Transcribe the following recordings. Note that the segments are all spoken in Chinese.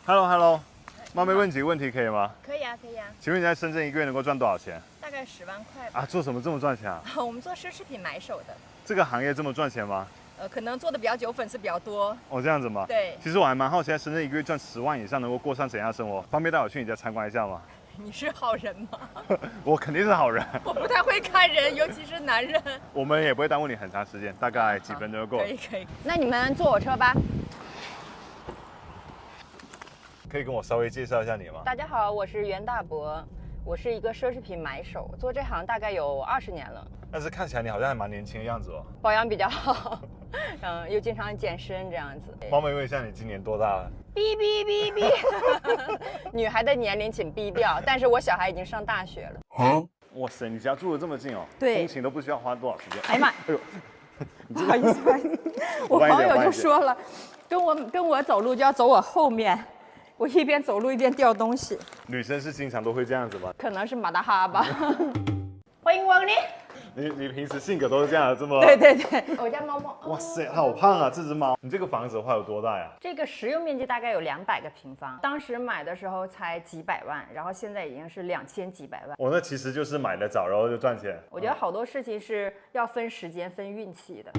Hello，冒昧问几个问题可以吗？可以啊，可以啊，请问你在深圳一个月能够赚多少钱大概10万块吧。啊？做什么这么赚钱啊？我们做奢侈品买手的，这个行业这么赚钱吗？可能做的比较久，粉丝比较多。哦，这样子吗？对，其实我还蛮好奇，在深圳一个月赚10万以上，能够过上怎样的生活？方便带我去你家参观一下吗？你是好人吗？我肯定是好人，我不太会看人，尤其是男人。我们也不会耽误你很长时间，大概几分钟就够了可。以可以，那你们坐我车吧。可以跟我稍微介绍一下你吗？大家好，我是袁大伯，我是一个奢侈品买手，做这行大概有20年了。但是看起来你好像还蛮年轻的样子哦。保养比较好，又经常健身这样子。方便问一下你今年多大了？哔哔哔哔，女孩的年龄请逼掉，但是我小孩已经上大学了。哇塞，你家住的这么近哦？对通勤都不需要花多少时间？哎呀妈！哎呦，不好意思，不好意思，我朋友就说了，跟我走路就要走我后面，我一边走路一边掉东西，女生是经常都会这样子吗？可能是马大哈吧。欢迎光临。你平时性格都是这样的，这么……对对对，我家猫猫。哇塞，好胖啊！这只猫。你这个房子的话有多大呀？这个实用面积大概有200个平方，当时买的时候才几百万，然后现在已经是2000几百万。我那其实就是买的早，然后就赚钱。我觉得好多事情是要分时间、分运气的。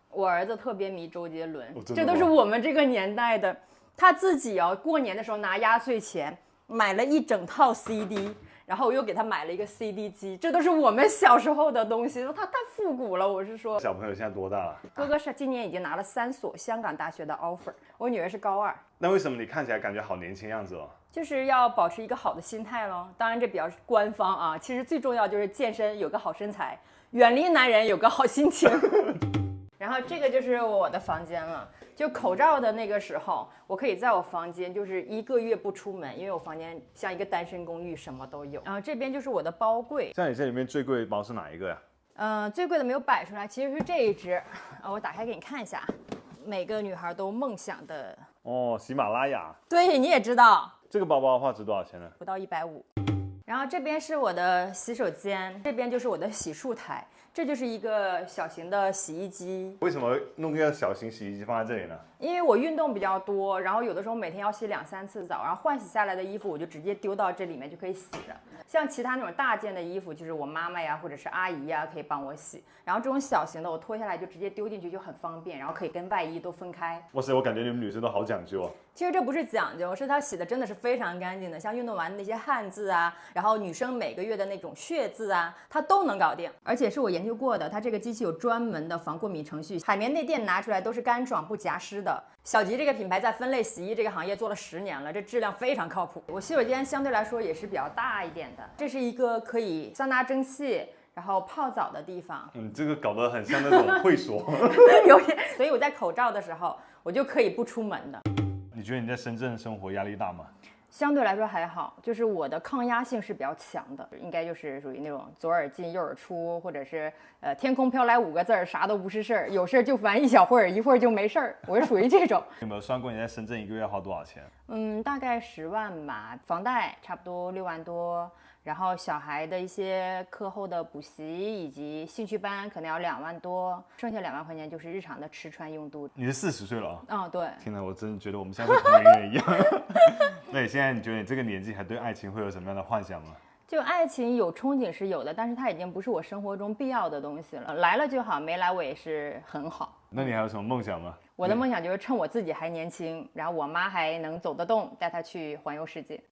我儿子特别迷周杰伦，这都是我们这个年代的。他自己过年的时候拿压岁钱买了一整套 CD。然后我又给他买了一个 CD 机，这都是我们小时候的东西，他太复古了。我是说，小朋友现在多大了？哥哥是今年已经拿了3所香港大学的 offer， 我女儿是高2。那为什么你看起来感觉好年轻样子哦？就是要保持一个好的心态咯。当然这比较官方啊，其实最重要就是健身有个好身材，远离男人有个好心情。然后这个就是我的房间了。就口罩的那个时候，我可以在我房间就是1个月不出门，因为我房间像一个单身公寓，什么都有。然后这边就是我的包柜。像你这里面最贵的包是哪一个呀？最贵的没有摆出来，其实是这一只。我打开给你看一下，每个女孩都梦想的。哦，喜马拉雅。对，你也知道。这个包包的话值多少钱呢？不到150。然后这边是我的洗手间，这边就是我的洗漱台，这就是一个小型的洗衣机。为什么弄一个小型洗衣机放在这里呢？因为我运动比较多，然后有的时候每天要洗2-3次澡，然后换洗下来的衣服我就直接丢到这里面就可以洗了。像其他那种大件的衣服，就是我妈妈呀或者是阿姨呀可以帮我洗，然后这种小型的我脱下来就直接丢进去就很方便，然后可以跟外衣都分开。哇塞，我感觉你们女生都好讲究啊。其实这不是讲究，是它洗的真的是非常干净的，像运动完的那些汗渍啊，然后女生每个月的那种血渍啊，它都能搞定。而且是我研究过的，它这个机器有专门的防过敏程序，海绵内垫拿出来都是干爽不夹湿的。小吉这个品牌在分类洗衣这个行业做了10年了，这质量非常靠谱。我洗手间相对来说也是比较大一点的，这是一个可以桑拿蒸汽然后泡澡的地方。这个搞得很像那种会所。有点，所以我在口罩的时候我就可以不出门的。你觉得你在深圳生活压力大吗？相对来说还好，就是我的抗压性是比较强的，应该就是属于那种左耳进右耳出，或者是天空飘来5个字儿，啥都不是事儿，有事儿就烦一小会儿，一会儿就没事儿，我是属于这种。有没有算过你在深圳一个月要花多少钱？大概10万吧，房贷差不多6万多，然后小孩的一些课后的补习以及兴趣班可能要2万多，剩下2万块钱就是日常的吃穿用度。你是40岁了啊？对。天哪，我真的觉得我们像是同龄人一样。那你现在你觉得你这个年纪还对爱情会有什么样的幻想吗？就爱情有憧憬是有的，但是它已经不是我生活中必要的东西了。来了就好，没来我也是很好。那你还有什么梦想吗？我的梦想就是趁我自己还年轻，然后我妈还能走得动，带她去环游世界。